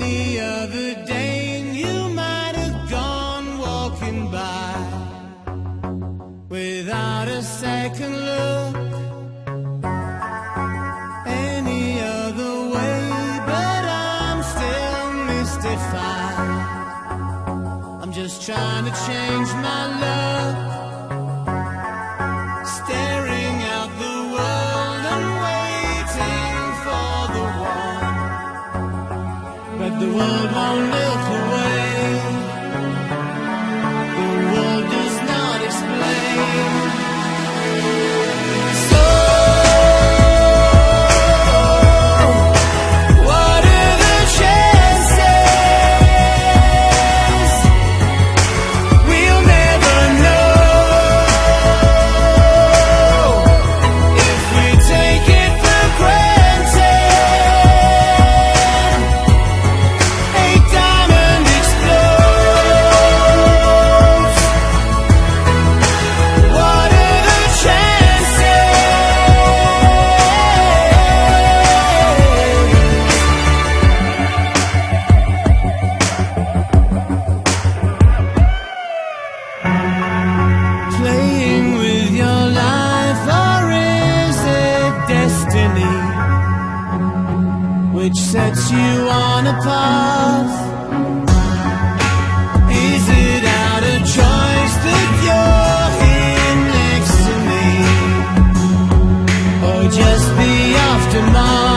Any other day you might have gone walking by without a second look. Any other way, but I'm still mystified. I'm just trying to change my luck, staring out the world and waiting for the one, but the world won't look away. The world does not explain. So what are the chances? We'll never know if we take it for granted. A diamond explodes. What are the chances? Playing with your life, or is it destiny which sets you on a path? Is it out of choice that you're here next to me, or just the aftermath?